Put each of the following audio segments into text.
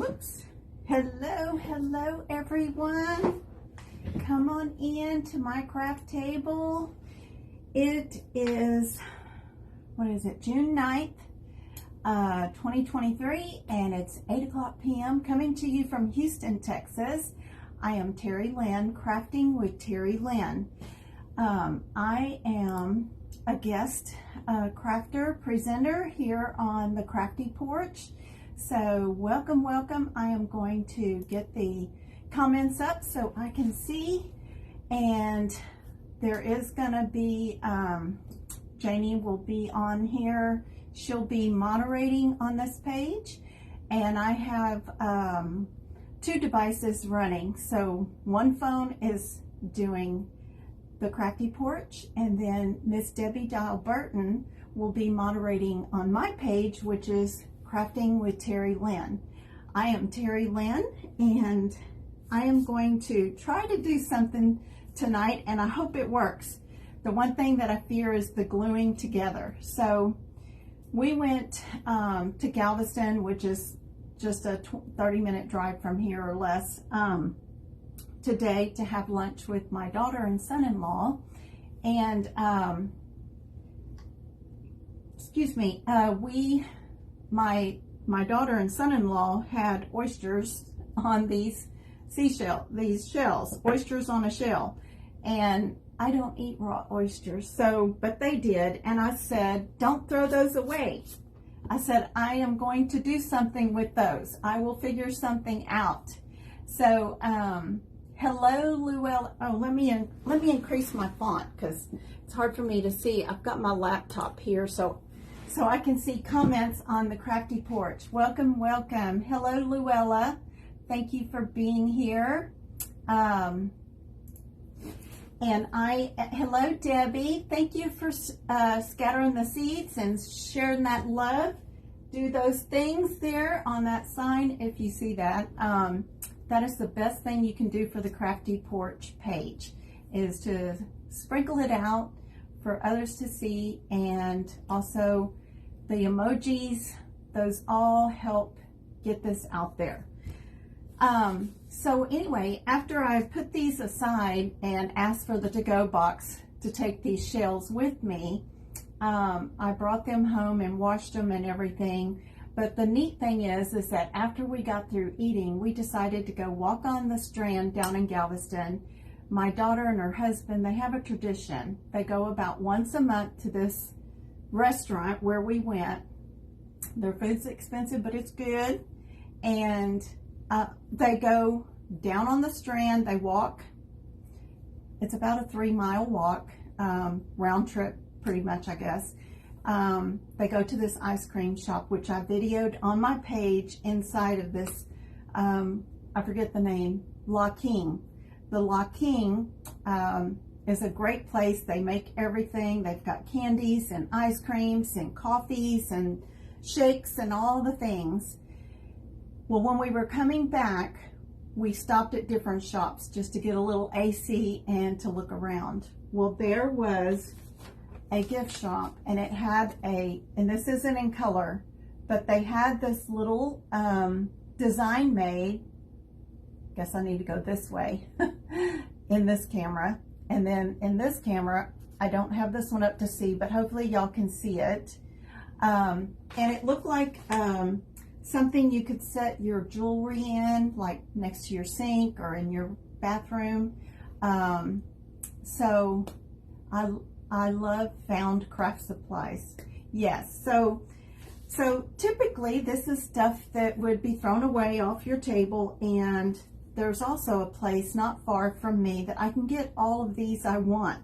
Whoops. Hello everyone. Come on in to my craft table. It is, June 9th, 2023, and it's 8:00 p.m. coming to you from Houston, Texas. I am Terry Lynn, Crafting with Terry Lynn. I am a guest crafter, presenter here on the Crafty Porch. So welcome. I am going to get the comments up so I can see, and there is gonna be Janie will be on here. She'll be moderating on this page, and I have two devices running. So one phone is doing the Crafty Porch, and then Miss Debbie Dial Burton will be moderating on my page, which is Crafting with Terry Lynn. I am Terry Lynn, and I am going to try to do something tonight, and I hope it works. The one thing that I fear is the gluing together. So we went to Galveston, which is just a 30-minute drive from here or less, today to have lunch with my daughter and son-in-law. And my daughter and son-in-law had oysters on these shells, oysters on a shell. And I don't eat raw oysters, but they did. And I said, don't throw those away. I said, I am going to do something with those. I will figure something out. So, hello, Luella. Oh, let me increase my font because it's hard for me to see. I've got my laptop here, so I can see comments on the Crafty Porch. Welcome. Hello, Luella. Thank you for being here. Hello, Debbie. Thank you for scattering the seeds and sharing that love. Do those things there on that sign if you see that. That is the best thing you can do for the Crafty Porch page, is to sprinkle it out for others to see, and also the emojis, those all help get this out there. So anyway, after I put these aside and asked for the to-go box to take these shells with me, I brought them home and washed them and everything. But the neat thing is that after we got through eating, we decided to go walk on the Strand down in Galveston. My daughter and her husband, they have a tradition. They go about once a month to this restaurant where we went. Their food's expensive, but it's good. And they go down on the Strand. They walk. It's about a 3-mile walk, round trip, pretty much, I guess. They go to this ice cream shop, which I videoed on my page inside of this, I forget the name, La King. The La King is a great place. They make everything. They've got candies and ice creams and coffees and shakes and all the things. Well, when we were coming back, we stopped at different shops just to get a little AC and to look around. Well, there was a gift shop, and it had and this isn't in color, but they had this little design made. Guess I need to go this way in this camera. And then in this camera, I don't have this one up to see, but hopefully y'all can see it. And it looked like something you could set your jewelry in, like next to your sink or in your bathroom. So I love found craft supplies. Yes, so typically this is stuff that would be thrown away off your table, and there's also a place not far from me that I can get all of these I want.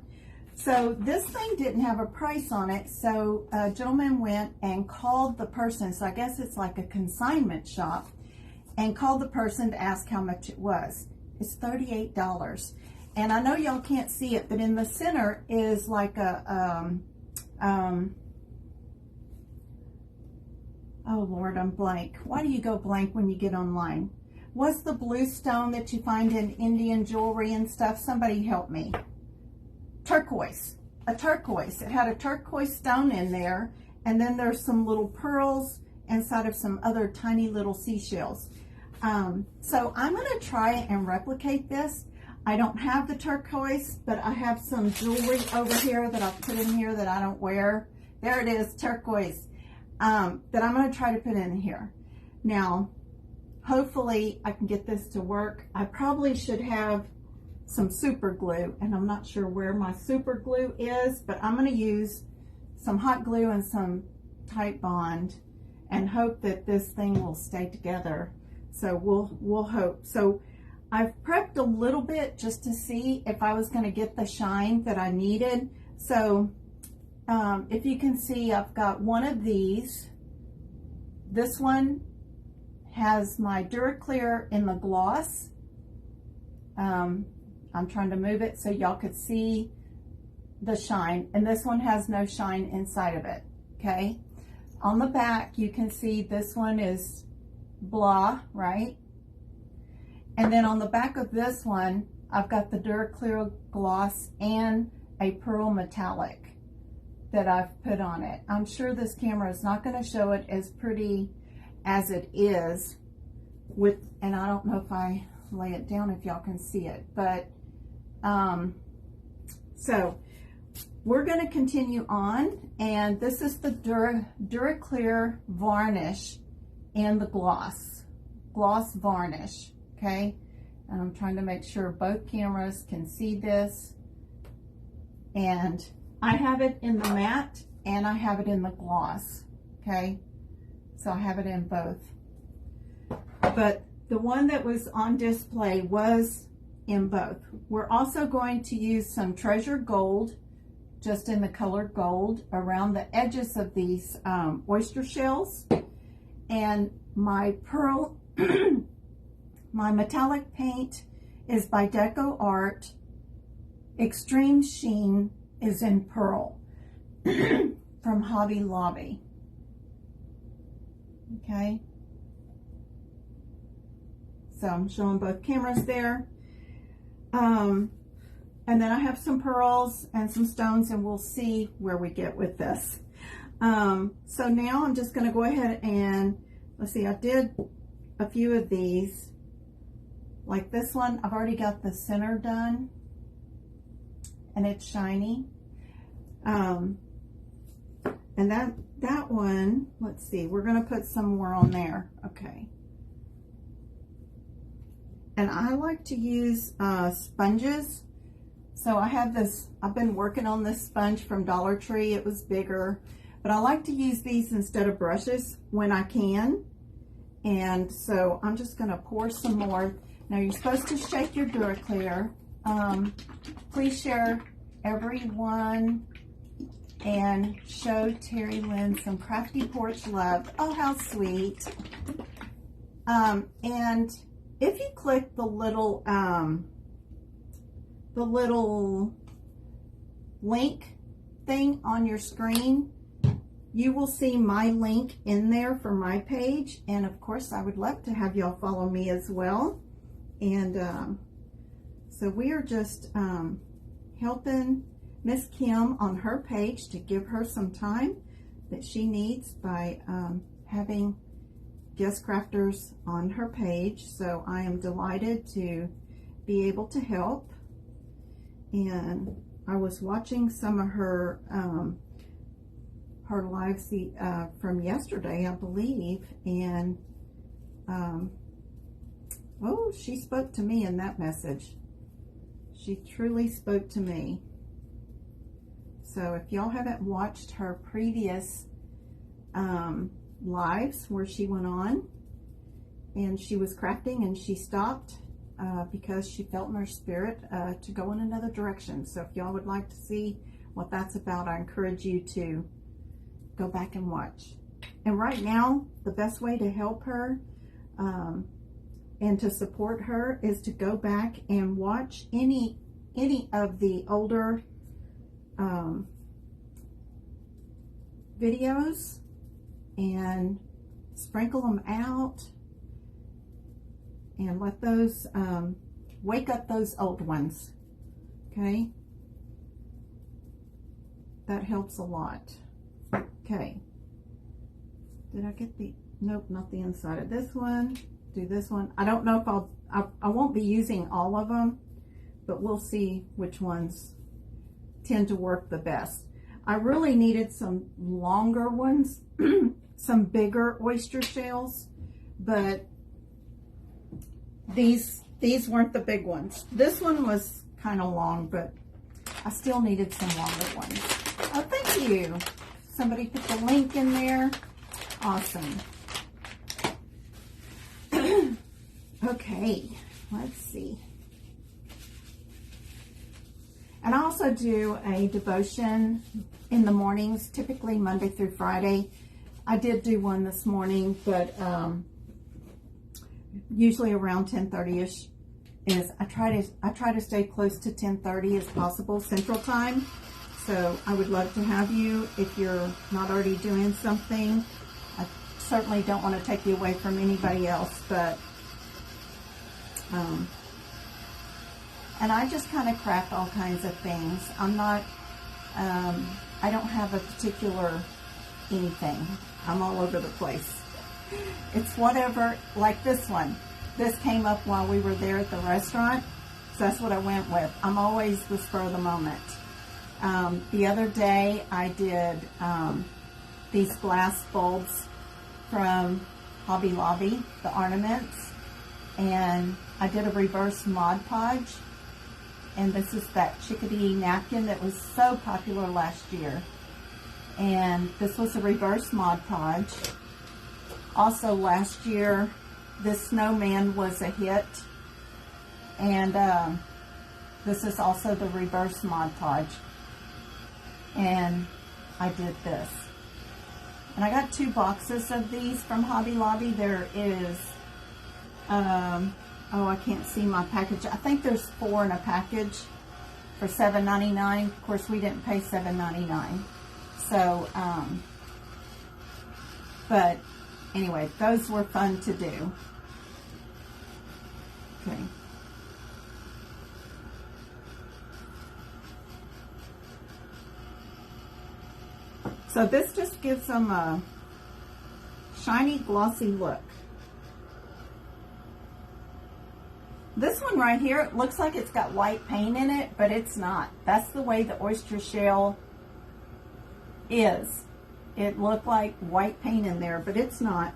So this thing didn't have a price on it, so a gentleman went and called the person, so I guess it's like a consignment shop, and called the person to ask how much it was. It's $38. And I know y'all can't see it, but in the center is like a, oh Lord, I'm blank. Why do you go blank when you get online? What's the blue stone that you find in Indian jewelry and stuff? Somebody help me. Turquoise. A turquoise. It had a turquoise stone in there, and then there's some little pearls inside of some other tiny little seashells. So I'm going to try and replicate this. I don't have the turquoise, but I have some jewelry over here that I've put in here that I don't wear. There it is, turquoise, that I'm going to try to put in here. Now, hopefully I can get this to work. I probably should have some super glue, and I'm not sure where my super glue is, but I'm going to use some hot glue and some Tite Bond and hope that this thing will stay together. So we'll hope. So I've prepped a little bit just to see if I was going to get the shine that I needed. So if you can see, I've got one of these. This one has my Duraclear in the gloss. I'm trying to move it so y'all could see the shine, and this one has no shine inside of it. Okay, on the back you can see this one is blah, right? And then on the back of this one, I've got the Duraclear gloss and a pearl metallic that I've put on it. I'm sure this camera is not going to show it as pretty as it is with, and I don't know if I lay it down if y'all can see it, but so we're going to continue on, and this is the Duraclear varnish and the gloss varnish. Okay, and I'm trying to make sure both cameras can see this, and I have it in the matte and I have it in the gloss. Okay, so I have it in both, but the one that was on display was in both. We're also going to use some treasure gold, just in the color gold, around the edges of these oyster shells, and my pearl my metallic paint is by Deco Art. Extreme Sheen is in pearl from Hobby Lobby. Okay, so I'm showing both cameras there. And then I have some pearls and some stones, and we'll see where we get with this. So now I'm just going to go ahead and, let's see, I did a few of these. Like this one, I've already got the center done, and it's shiny. And that one, let's see, we're going to put some more on there. Okay. And I like to use sponges. So I have this, I've been working on this sponge from Dollar Tree. It was bigger, but I like to use these instead of brushes when I can. And so I'm just going to pour some more. Now you're supposed to shake your Duraclear. Please share everyone and show Terry Lynn some crafty porch love. Oh, how sweet. And if you click the little link thing on your screen, you will see my link in there for my page. And of course, I would love to have y'all follow me as well. And so we are just helping Miss Kim on her page to give her some time that she needs by having guest crafters on her page. So I am delighted to be able to help. And I was watching some of her lives from yesterday, I believe, and oh, she spoke to me in that message. She truly spoke to me. So if y'all haven't watched her previous lives where she went on and she was crafting and she stopped because she felt in her spirit to go in another direction. So if y'all would like to see what that's about, I encourage you to go back and watch. And right now, the best way to help her and to support her is to go back and watch any of the older videos and sprinkle them out and let those wake up those old ones. Okay, that helps a lot. Okay, did I get the, nope, not the inside of this one. do this one. I don't know if I won't be using all of them, but we'll see which ones tend to work the best. I really needed some longer ones, some bigger oyster shells, but these weren't the big ones. This one was kind of long, but I still needed some longer ones. Oh, thank you. Somebody put the link in there. Awesome. Okay, let's see. And I also do a devotion in the mornings, typically Monday through Friday. I did do one this morning, but usually around 10:30ish. I try to stay close to 10:30 as possible Central Time. So I would love to have you if you're not already doing something. I certainly don't want to take you away from anybody else, but and I just kind of craft all kinds of things. I'm not, I don't have a particular anything. I'm all over the place. It's whatever, like this one. This came up while we were there at the restaurant, so that's what I went with. I'm always the spur of the moment. The other day I did these glass bulbs from Hobby Lobby, the ornaments, and I did a reverse Mod Podge, and this is that chickadee napkin that was so popular last year, and this was a reverse Mod Podge. Also last year this snowman was a hit, and this is also the reverse Mod Podge, and I did this. And I got 2 boxes of these from Hobby Lobby. There is, oh, I can't see my package. I think there's 4 in a package for $7.99. Of course, we didn't pay $7.99. So, but anyway, those were fun to do. Okay. So this just gives them a shiny, glossy look. This one right here, it looks like it's got white paint in it, but it's not. That's the way the oyster shell is. It looked like white paint in there, but it's not.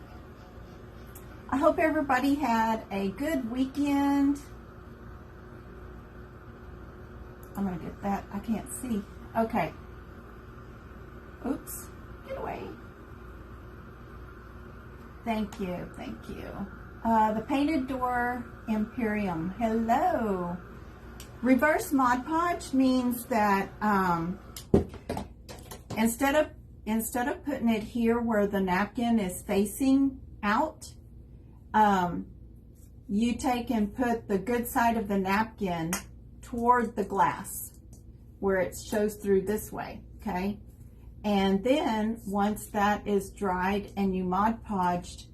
I hope everybody had a good weekend. I'm going to get that. I can't see. Okay. Oops. Get away. Thank you. Thank you. The Painted Door Imperium. Hello. Reverse Mod Podge means that instead of putting it here where the napkin is facing out, you take and put the good side of the napkin toward the glass where it shows through this way, okay? And then once that is dried and you Mod Podged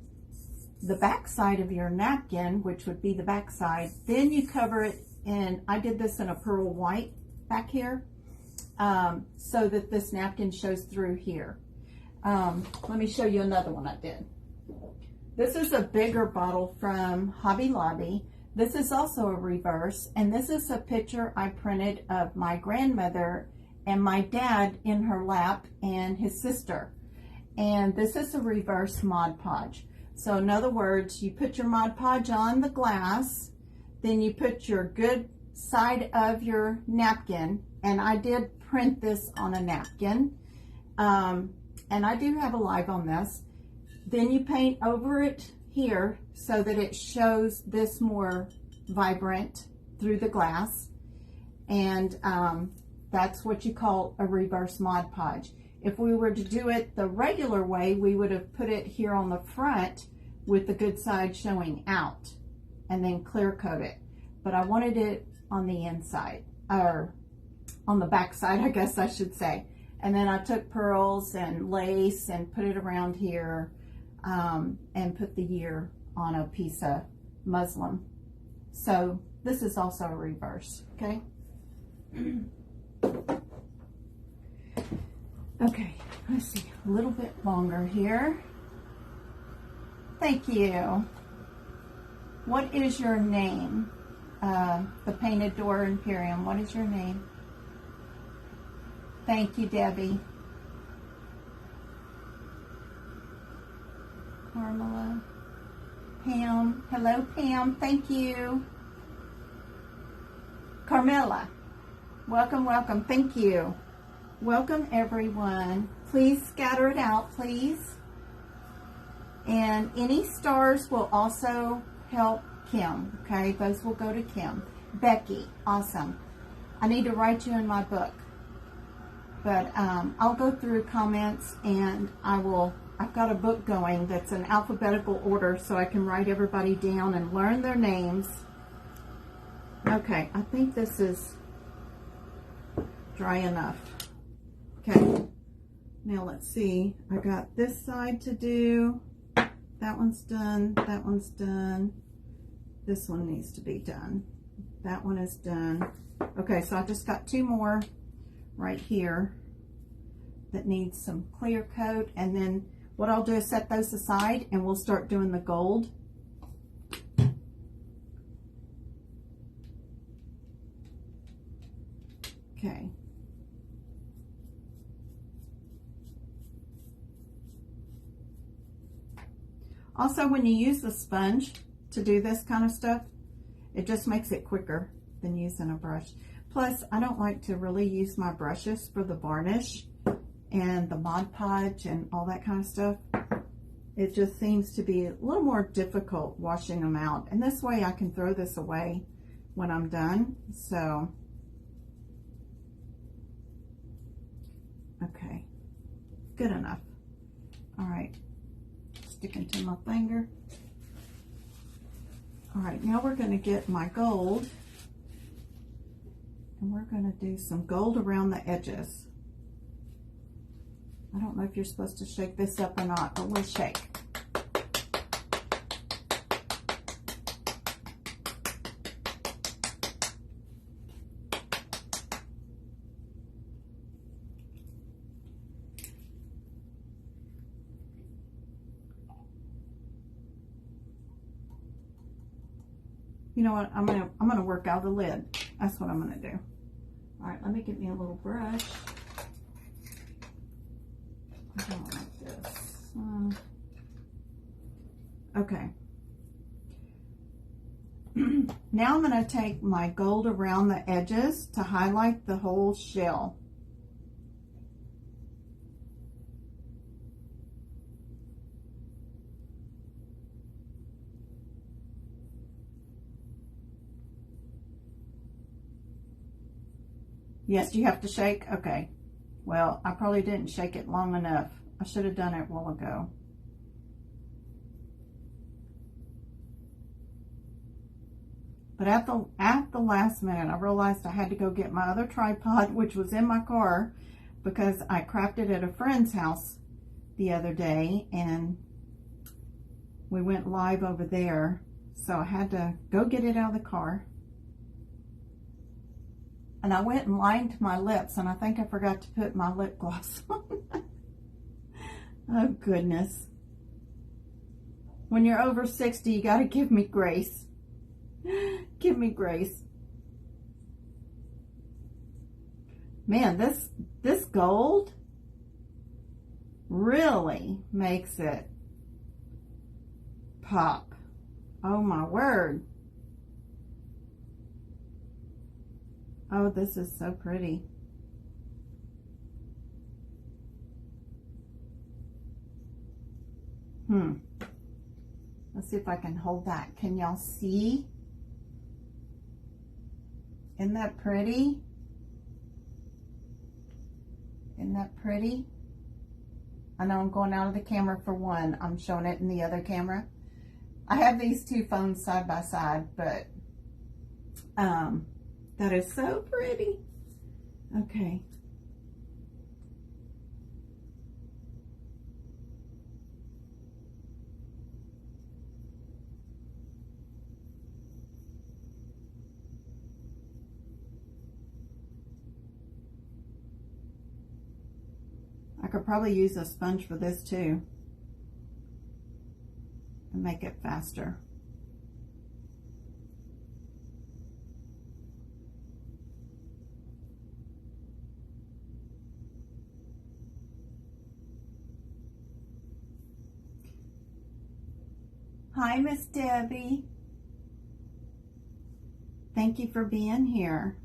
the back side of your napkin, which would be the back side, then you cover it in, I did this in a pearl white back here, so that this napkin shows through here. Let me show you another one I did. This is a bigger bottle from Hobby Lobby. This is also a reverse, and this is a picture I printed of my grandmother and my dad in her lap and his sister. And this is a reverse Mod Podge. So in other words, you put your Mod Podge on the glass, then you put your good side of your napkin, and I did print this on a napkin, and I do have a live on this. Then you paint over it here so that it shows this more vibrant through the glass, and that's what you call a reverse Mod Podge. If we were to do it the regular way, we would have put it here on the front with the good side showing out and then clear coat it. But I wanted it on the inside, or on the back side, I guess I should say. And then I took pearls and lace and put it around here, and put the year on a piece of muslin. So this is also a reverse, okay? Okay, let's see, a little bit longer here. Thank you. What is your name? The Painted Door Imperium. What is your name? Thank you, Debbie. Carmela. Pam. Hello, Pam. Thank you. Carmela. Welcome, welcome. Thank you. Welcome, everyone. Please scatter it out, please. And any stars will also help Kim, okay? Those will go to Kim. Becky, awesome. I need to write you in my book. But I'll go through comments and I've got a book going that's in alphabetical order so I can write everybody down and learn their names. Okay, I think this is dry enough. Okay, now let's see. I got this side to do. That one's done. That one's done. This one needs to be done. That one is done. Okay, so I just got two more right here that needs some clear coat. And then what I'll do is set those aside and we'll start doing the gold. Okay. Also, when you use the sponge to do this kind of stuff, it just makes it quicker than using a brush. Plus, I don't like to really use my brushes for the varnish and the Mod Podge and all that kind of stuff. It just seems to be a little more difficult washing them out. And this way I can throw this away when I'm done. So, okay, good enough. All right. Sticking to my finger. All right, now we're going to get my gold and we're going to do some gold around the edges. I don't know if you're supposed to shake this up or not, but we'll shake. You know what? I'm gonna work out the lid. That's what I'm gonna do. All right, let me get me a little brush. I don't like this. Okay. Now I'm gonna take my gold around the edges to highlight the whole shell. Yes, you have to shake? Okay. Well, I probably didn't shake it long enough. I should have done it a while ago. But at the last minute, I realized I had to go get my other tripod, which was in my car, because I crafted at a friend's house the other day, and we went live over there. So I had to go get it out of the car. And I went and lined my lips, and I think I forgot to put my lip gloss on. Oh, goodness. When you're over 60, you got to give me grace. Give me grace. Man, this gold really makes it pop. Oh, my word. Oh, this is so pretty. Let's see if I can hold that. Can y'all see? Isn't that pretty? Isn't that pretty? I know I'm going out of the camera for one. I'm showing it in the other camera. I have these two phones side by side, but that is so pretty. Okay. I could probably use a sponge for this too and make it faster. Hi, Miss Debbie. Thank you for being here.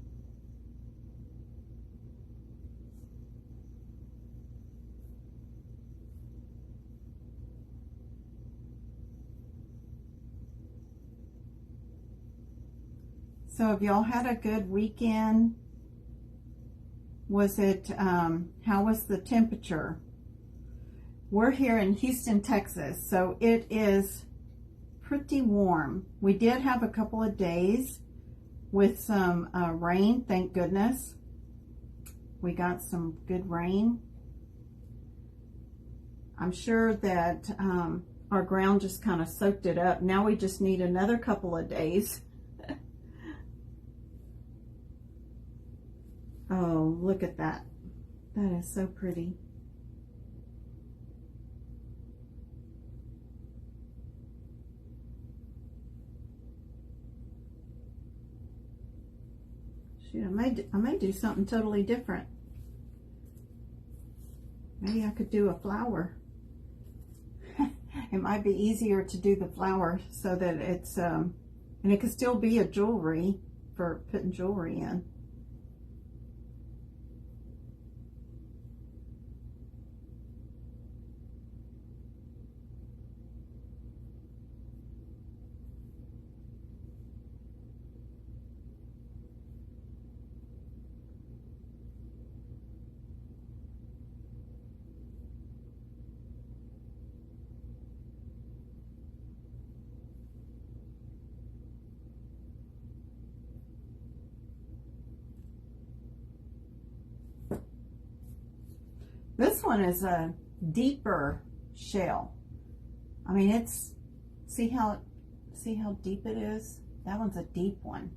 So have y'all had a good weekend? Was it, how was the temperature? We're here in Houston, Texas, so it is pretty warm. We did have a couple of days with some rain, thank goodness. We got some good rain. I'm sure that our ground just kind of soaked it up. Now we just need another couple of days. Oh, look at that. That is so pretty. Shoot, I may do something totally different. Maybe I could do a flower. It might be easier to do the flower so that it's, and it could still be a jewelry for putting jewelry in. This one is a deeper shell. I mean, it's, see how deep it is? That one's a deep one.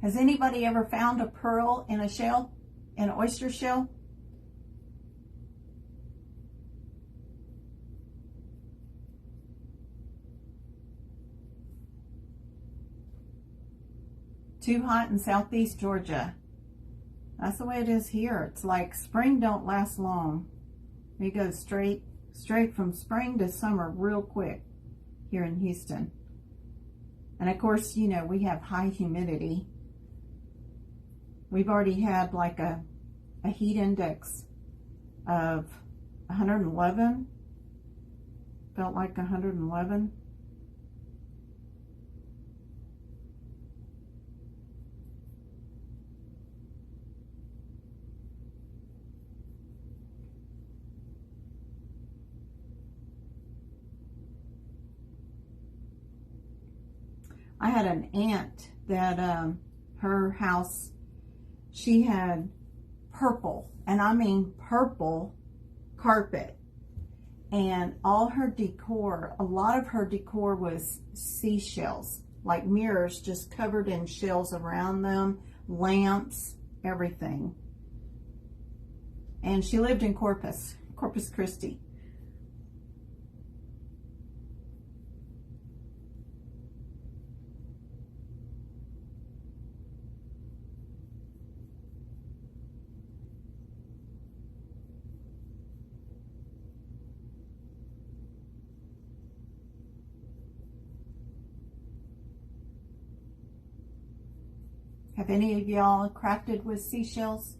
Has anybody ever found a pearl in a shell, an oyster shell? Too hot in southeast Georgia. That's the way it is here. It's like spring don't last long. We go straight from spring to summer real quick here in Houston. And of course, you know, we have high humidity. We've already had like a heat index of 111. Felt like 111. I had an aunt that her house, she had purple, and I mean purple carpet, and all her decor, a lot of her decor was seashells, like mirrors just covered in shells around them, lamps, everything. And she lived in Corpus Christi. Have any of y'all crafted with seashells?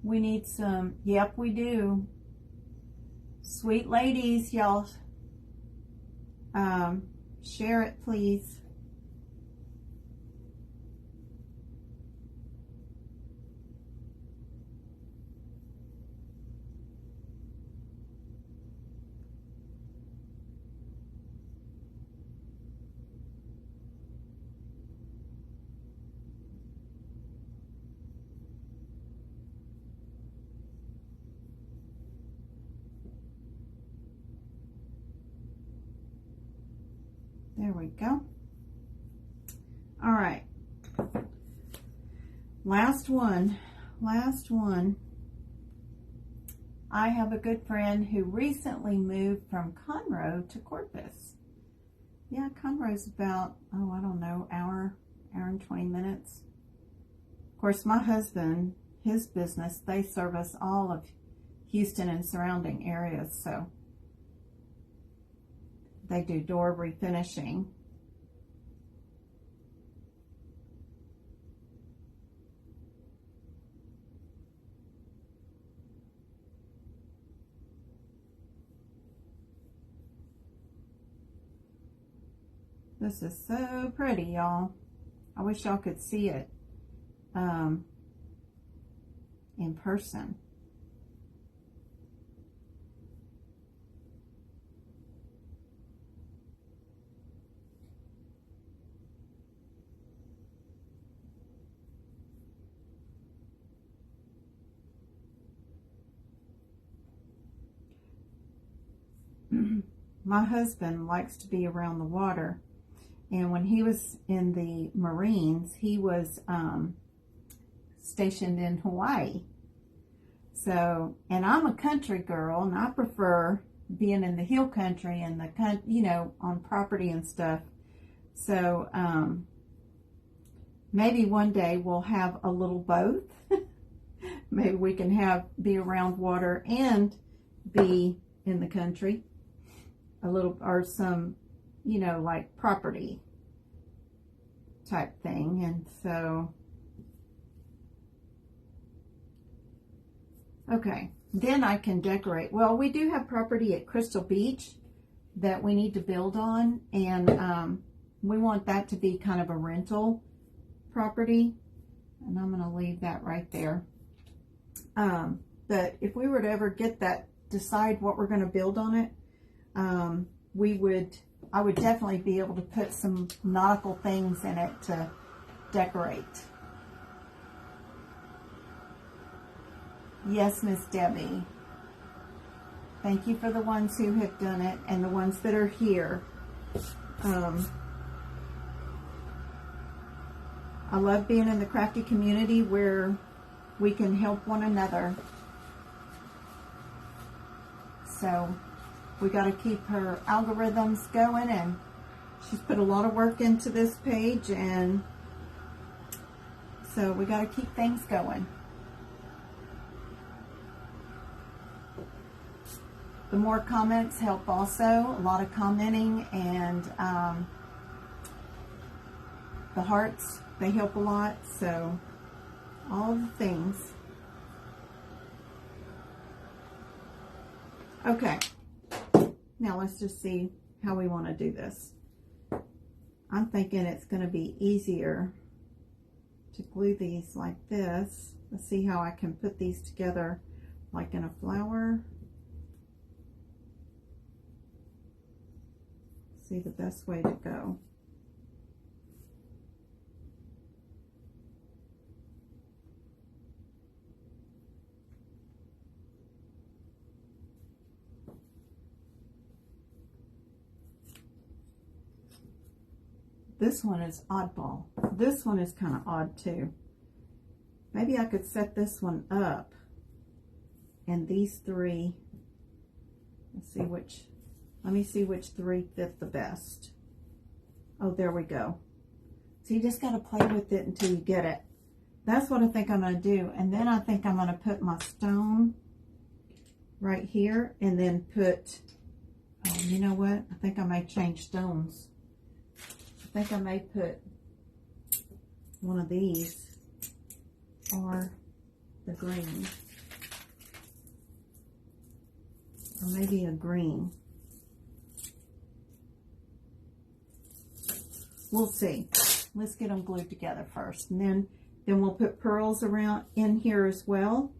We need some. Yep, we do. Sweet ladies, y'all share it, please. There we go. All right. Last one. I have a good friend who recently moved from Conroe to Corpus. Yeah, Conroe's about, oh, I don't know, hour and 20 minutes. Of course, my husband, his business, they service all of Houston and surrounding areas. So they do door refinishing. This is so pretty, y'all. I wish y'all could see it in person. My husband likes to be around the water, and when he was in the Marines, he was stationed in Hawaii. So, and I'm a country girl, and I prefer being in the hill country and on property and stuff. So, maybe one day we'll have a little both. Maybe we can be around water and be in the country a little, or some, like property type thing. And so, okay, then I can decorate. Well, we do have property at Crystal Beach that we need to build on, and we want that to be kind of a rental property, and I'm going to leave that right there. But if we were to ever decide what we're going to build on it, I would definitely be able to put some nautical things in it to decorate. Yes, Miss Debbie. Thank you for the ones who have done it and the ones that are here. I love being in the crafty community where we can help one another. So we got to keep her algorithms going, and she's put a lot of work into this page, and so we got to keep things going. The more comments help also. A lot of commenting, and the hearts, they help a lot. So all the things. Okay. Now let's just see how we want to do this. I'm thinking it's going to be easier to glue these like this. Let's see how I can put these together like in a flower. See the best way to go. This one is oddball. This one is kind of odd too. Maybe I could set this one up, and these three, let me see which three fit the best. Oh, there we go. So you just got to play with it until you get it. That's what I think I'm going to do. And then I think I'm going to put my stone right here, and then put, oh, you know what? I think I may change stones. I think I may put one of these or the green, or maybe a green. We'll see. Let's get them glued together first, and then we'll put pearls around in here as well,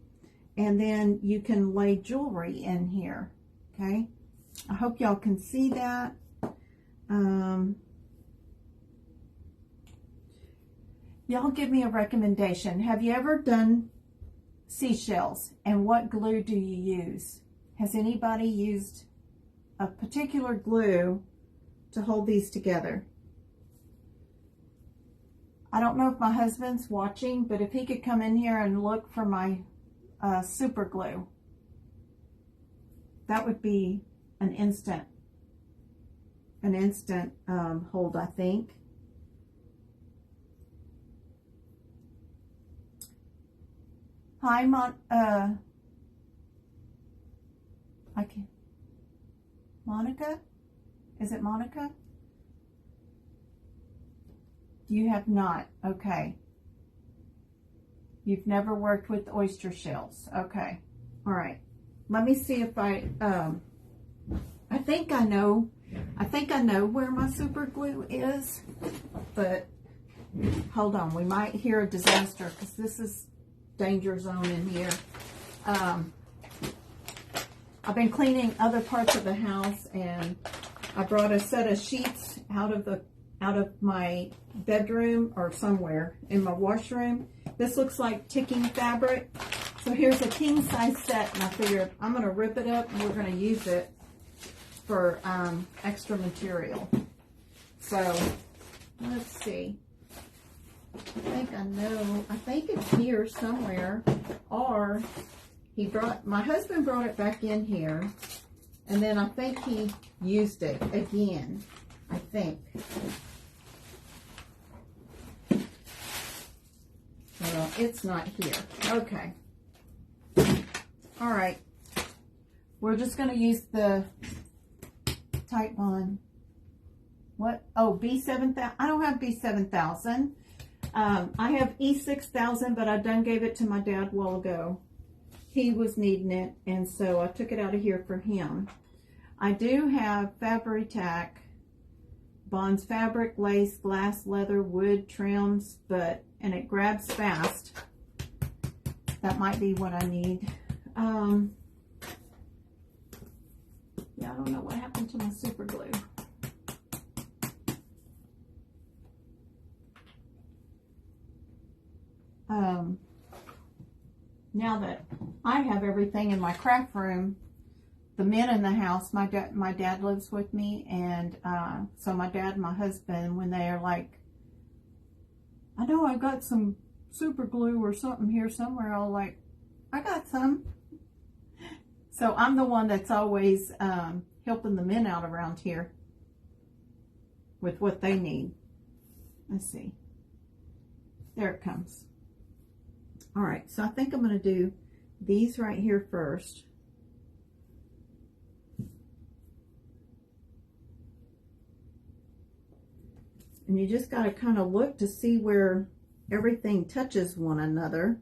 and then you can lay jewelry in here. Okay, I hope y'all can see that. Y'all give me a recommendation. Have you ever done seashells, and what glue do you use? Has anybody used a particular glue to hold these together? I don't know if my husband's watching, but if he could come in here and look for my super glue, that would be an instant hold, I think. Hi, I can. Monica? Is it Monica? You have not. Okay. You've never worked with oyster shells. Okay. All right. Let me see if I think I know where my super glue is, but hold on. We might hear a disaster because this is danger zone in here. I've been cleaning other parts of the house, and I brought a set of sheets out of my bedroom or somewhere in my washroom. This looks like ticking fabric. So here's a king size set, and I figured I'm going to rip it up and we're going to use it for extra material. So let's see. I think it's here somewhere, or my husband brought it back in here, and then I think he used it again, I think. Well, it's not here. Okay. All right. We're just going to use the type one. What? Oh, B7000. I don't have B7000. I have E6000, but I done gave it to my dad a while ago. He was needing it, and so I took it out of here for him. I do have Fabri-Tac, bonds fabric, lace, glass, leather, wood, trims, and it grabs fast. That might be what I need. Yeah, I don't know what happened to my super glue. Now that I have everything in my craft room, the men in the house, my dad lives with me, and so my dad and my husband, when they are like, I know I got some super glue or something here somewhere, I'll like, I got some. So I'm the one that's always helping the men out around here with what they need. Let's see. There it comes. All right, so I think I'm going to do these right here first. And you just got to kind of look to see where everything touches one another.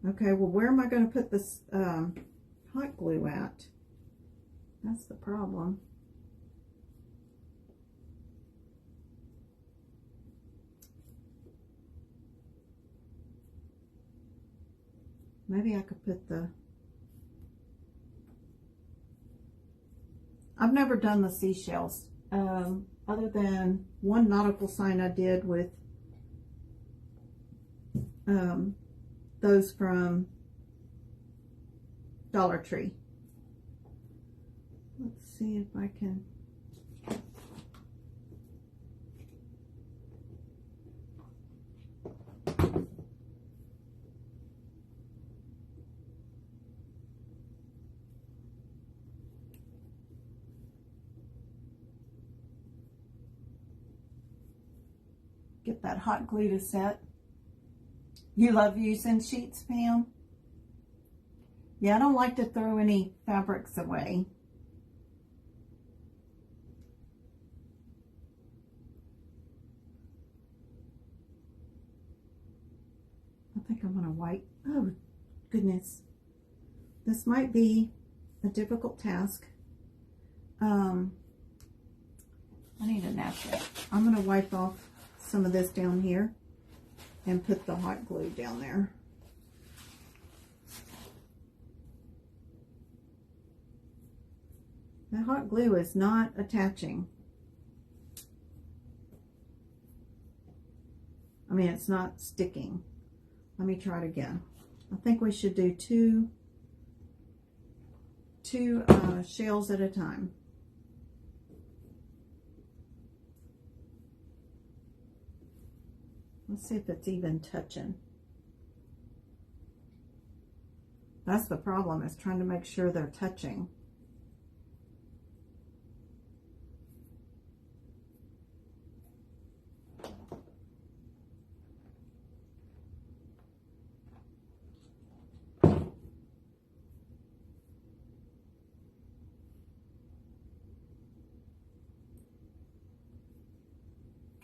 Okay, well, where am I going to put this hot glue at? That's the problem. Maybe I could put I've never done the seashells, other than one nautical sign I did with those from Dollar Tree. Let's see if I can. Get that hot glue to set. You love using sheets, Pam? Yeah, I don't like to throw any fabrics away. I think I'm gonna wipe. Oh, goodness. This might be a difficult task. I need a napkin. I'm gonna wipe off some of this down here and put the hot glue down there. The hot glue is not attaching. I mean, it's not sticking. Let me try it again. I think we should do two shells at a time. Let's see if it's even touching. That's the problem, is trying to make sure they're touching.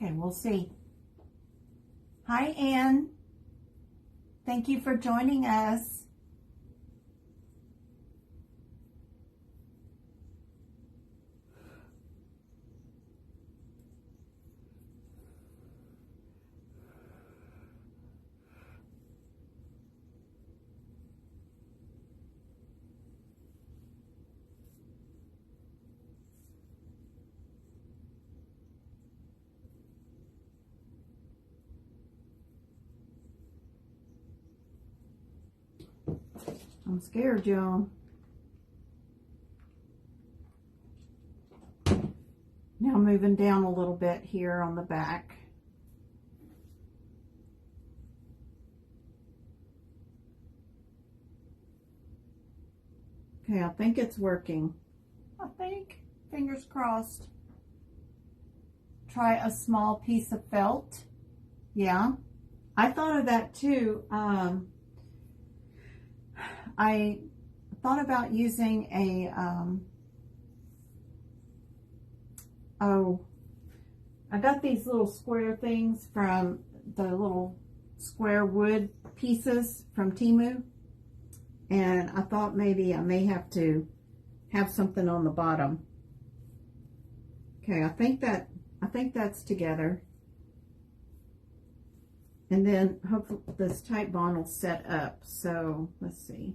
Okay, we'll see. Hi, Anne. Thank you for joining us. I'm scared, y'all. Now moving down a little bit here on the back. Okay, I think it's working. I think. Fingers crossed. Try a small piece of felt. Yeah. I thought of that too. I thought about using a, I got these little square things from the little square wood pieces from Temu. And I thought maybe I may have to have something on the bottom. Okay, I think that's together. And then hopefully this tight bond will set up. So let's see.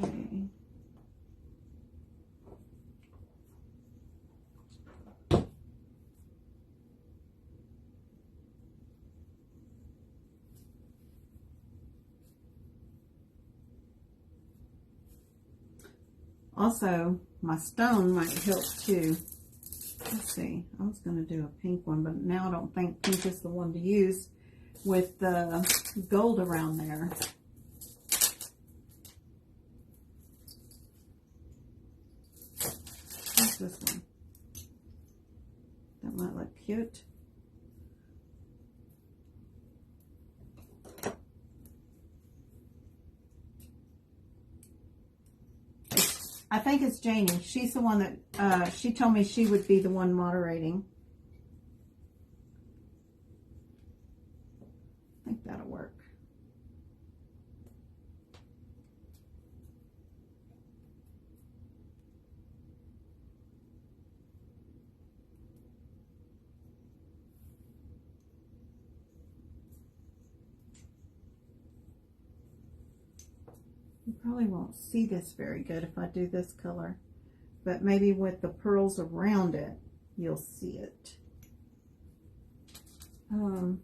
Okay. Also, my stone might help too. Let's see, I was going to do a pink one, but now I don't think pink is the one to use with the gold around there. What's this one? That might look cute. I think it's Janie. She's the one that, she told me she would be the one moderating. I think that'll work. You probably won't see this very good if I do this color, but maybe with the pearls around it, you'll see it. I'm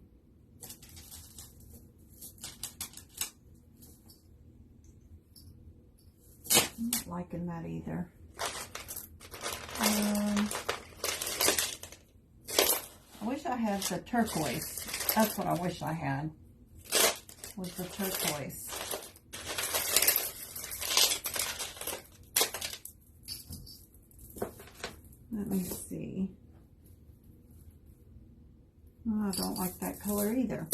not liking that either. I wish I had the turquoise. That's what I wish I had, was the turquoise. Let me see. Oh, I don't like that color either.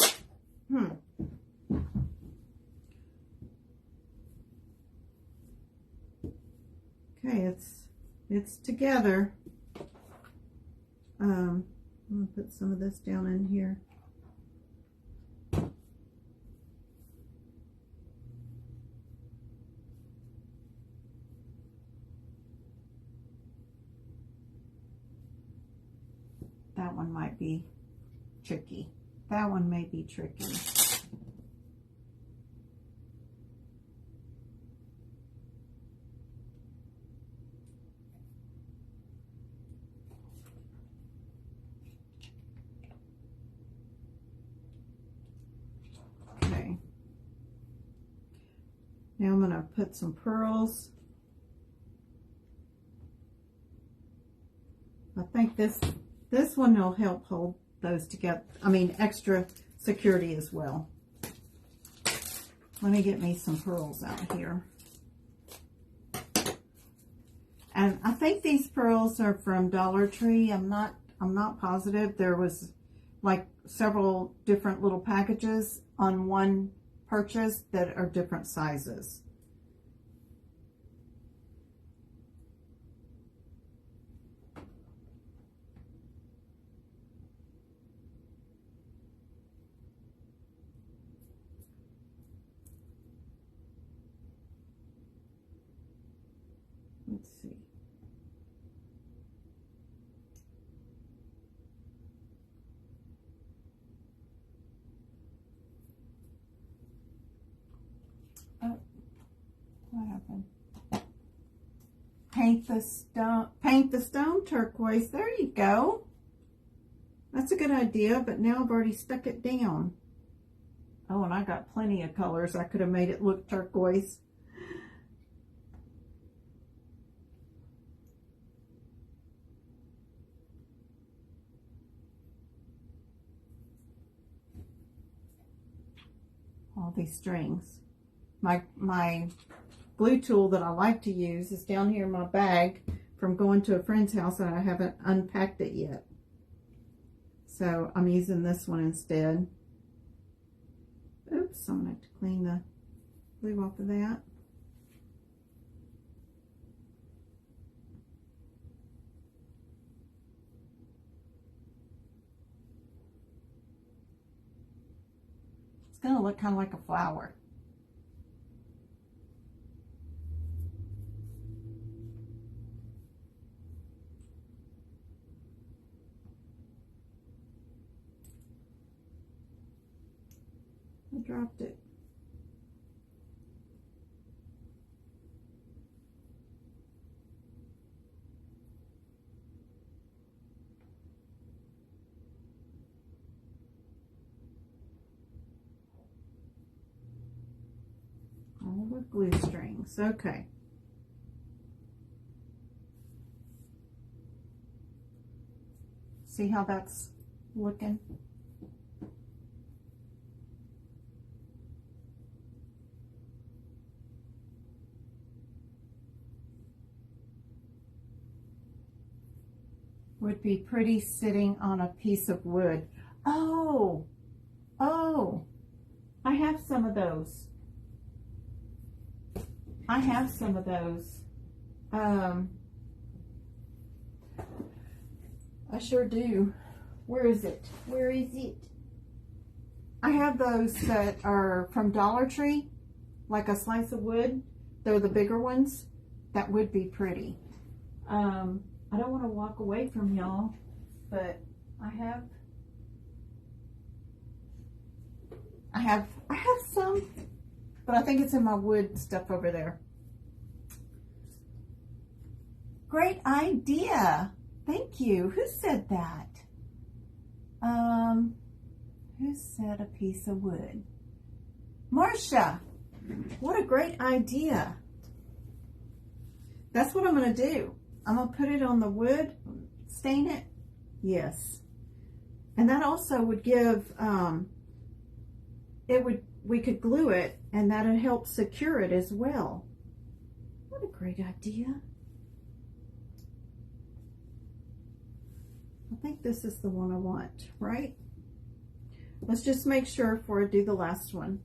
Okay, it's together. I'm gonna put some of this down in here. That one might be tricky. That one may be tricky. Okay. Now I'm going to put some pearls. I think this one will help hold those together. I mean, extra security as well. Let me get me some pearls out here. And I think these pearls are from Dollar Tree. I'm not positive. There was like several different little packages on one purchase that are different sizes. Let's see. Oh, what happened? Paint the stone turquoise. There you go. That's a good idea, but now I've already stuck it down. Oh, and I got plenty of colors. I could have made it look turquoise. All these strings. My glue tool that I like to use is down here in my bag from going to a friend's house, and I haven't unpacked it yet. So I'm using this one instead. Oops, I'm going to have to clean the glue off of that. It's going to look kind of like a flower. I dropped it. All the glue strings. Okay. See how that's looking? Would be pretty sitting on a piece of wood. Oh, I have some of those. I have some of those. I sure do. Where is it? Where is it? I have those that are from Dollar Tree, like a slice of wood. They're the bigger ones. That would be pretty. I don't want to walk away from y'all, but I have some, but I think it's in my wood stuff over there. Great idea. Thank you. Who said that? Who said a piece of wood? Marcia. What a great idea. That's what I'm going to do. I'm going to put it on the wood, stain it. Yes. And that also would give, we could glue it, and that'd help secure it as well. What a great idea. I think this is the one I want, right? Let's just make sure before I do the last one.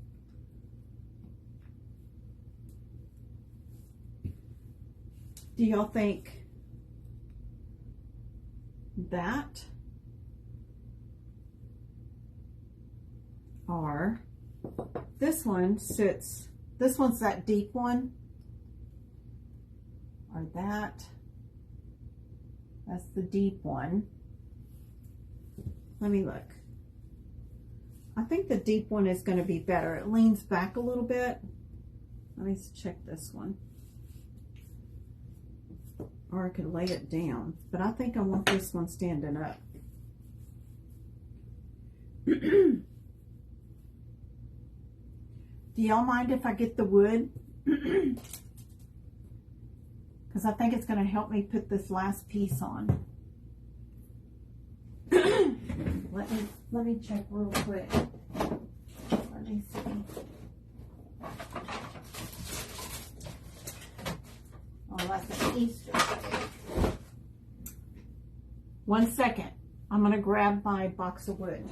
Do y'all think that or this one sits, this one's that deep one, or that's the deep one. Let me look. I think the deep one is going to be better. It leans back a little bit. Let me check this one. Or I could lay it down, but I think I want this one standing up. Do y'all mind if I get the wood? Because I think it's going to help me put this last piece on. Let me check real quick. Let me see. Oh, that's an Easter. 1 second. I'm going to grab my box of wood.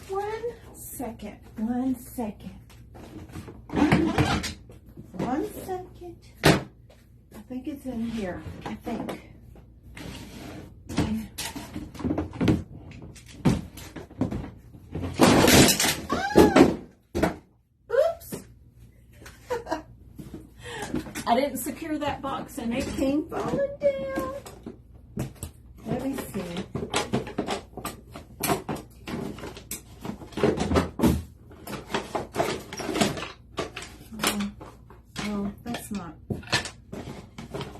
1 second. 1 second. 1 second. I think it's in here. I think. I I didn't secure that box and it came falling down. Let me see. Oh, that's not.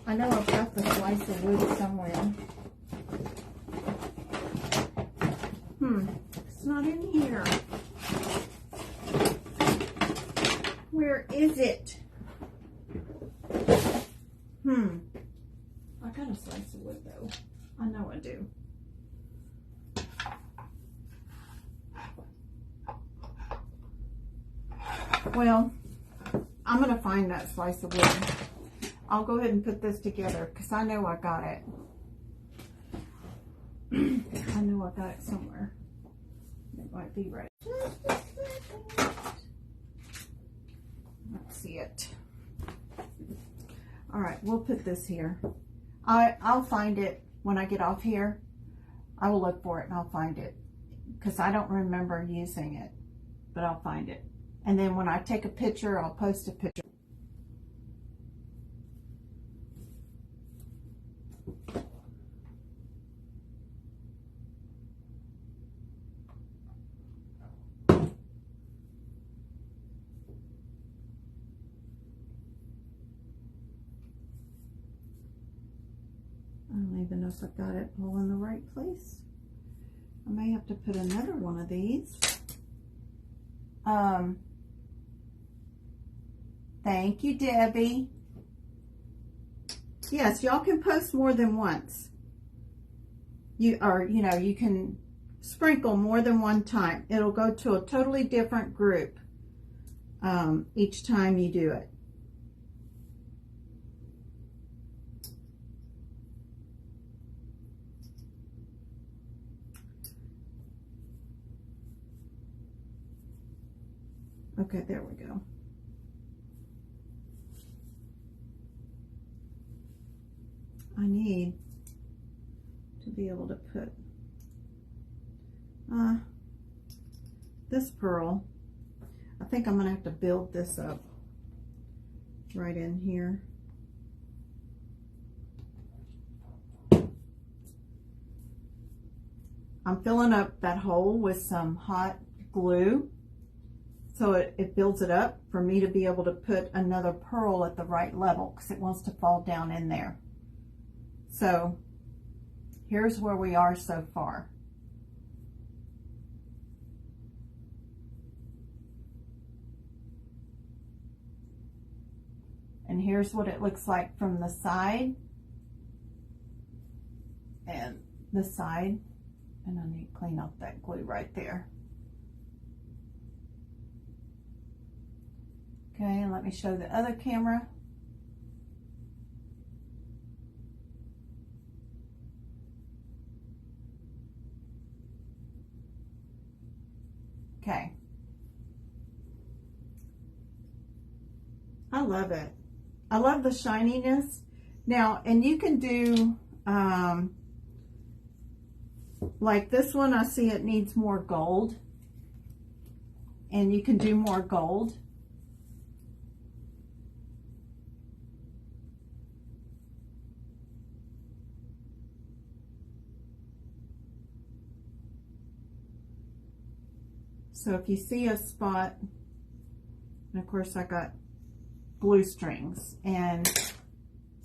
I know I've got the slice of wood somewhere. It's not in here. Where is it? I got a slice of wood though. I know I do. Well, I'm going to find that slice of wood. I'll go ahead and put this together because I know I got it. I know I got it somewhere. It might be right. Let's see it. All right, we'll put this here. I'll find it when I get off here. I will look for it and I'll find it because I don't remember using it, but I'll find it. And then when I take a picture, I'll post a picture. I don't even know if I got it all in the right place. I may have to put another one of these. Thank you, Debbie. Yes, y'all can post more than once. You can sprinkle more than one time. It'll go to a totally different group each time you do it. Okay, there we go. I need to be able to put this pearl. I think I'm going to have to build this up right in here. I'm filling up that hole with some hot glue. So it builds it up for me to be able to put another pearl at the right level because it wants to fall down in there. So here's where we are so far. And here's what it looks like from the side and the side. And I need to clean up that glue right there. Okay, and let me show the other camera. Okay. I love it. I love the shininess. Now, and you can do, like this one, I see it needs more gold. And you can do more gold. So if you see a spot, and of course I got glue strings, and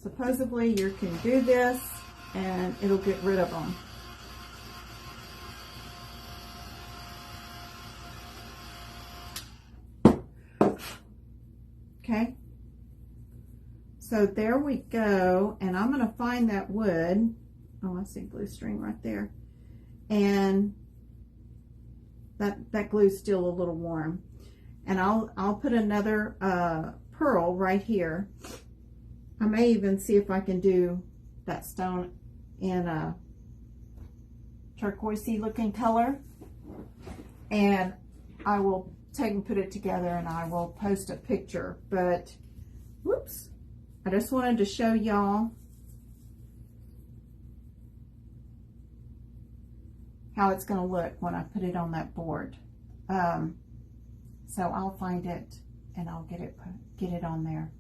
supposedly you can do this and it'll get rid of them. Okay, so there we go, and I'm going to find that wood. Oh, I see glue string right there, and that glue's still a little warm. And I'll put another pearl right here. I may even see if I can do that stone in a turquoisey looking color. And I will take and put it together and I will post a picture. But, whoops, I just wanted to show y'all how it's going to look when I put it on that board. So I'll find it and I'll get it on there.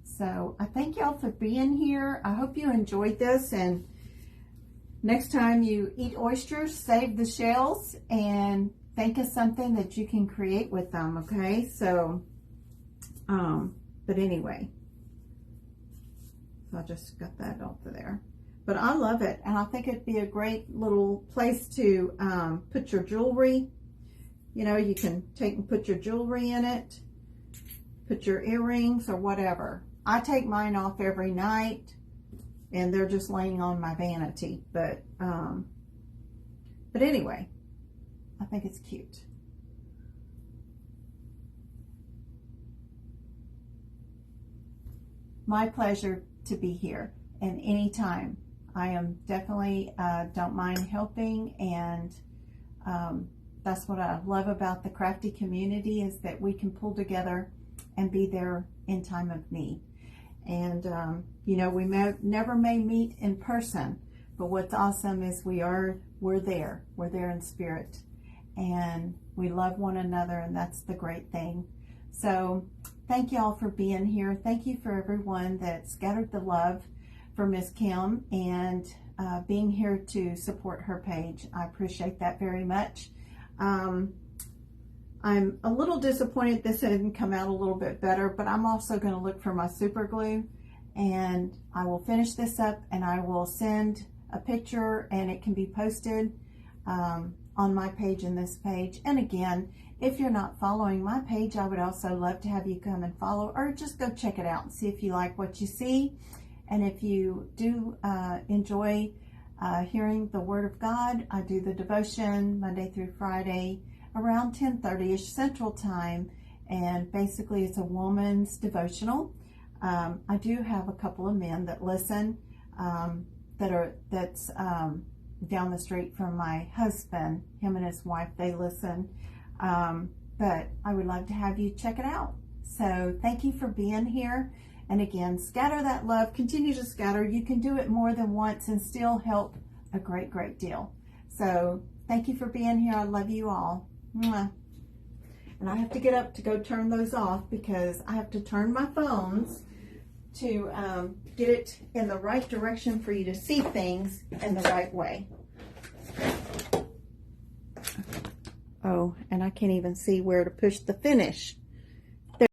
So I thank y'all for being here. I hope you enjoyed this, and next time you eat oysters, save the shells and think of something that you can create with them, okay? So, but anyway, so I just got that off of there. But I love it, and I think it'd be a great little place to put your jewelry. You know, you can take and put your jewelry in it, put your earrings or whatever. I take mine off every night, and they're just laying on my vanity. But anyway, I think it's cute. My pleasure to be here, and anytime. I am definitely don't mind helping, and that's what I love about the crafty community, is that we can pull together and be there in time of need. And you know, we never may meet in person, but what's awesome is we're there in spirit, and we love one another, and that's the great thing. So thank you all for being here. Thank you for everyone that scattered the love for Miss Kim, and being here to support her page. I appreciate that very much. I'm a little disappointed this didn't come out a little bit better, but I'm also going to look for my super glue, and I will finish this up, and I will send a picture, and it can be posted on my page and this page. And again, if you're not following my page, I would also love to have you come and follow, or just go check it out and see if you like what you see. And if you do enjoy hearing the Word of God, I do the devotion Monday through Friday around 10:30ish Central Time, and basically it's a woman's devotional. I do have a couple of men that listen, that's down the street from my husband. Him and his wife, they listen. But I would love to have you check it out. So thank you for being here. And again, scatter that love. Continue to scatter. You can do it more than once and still help a great, great deal. So thank you for being here. I love you all. Mwah. And I have to get up to go turn those off, because I have to turn my phones to get it in the right direction for you to see things in the right way. Oh, and I can't even see where to push the finish.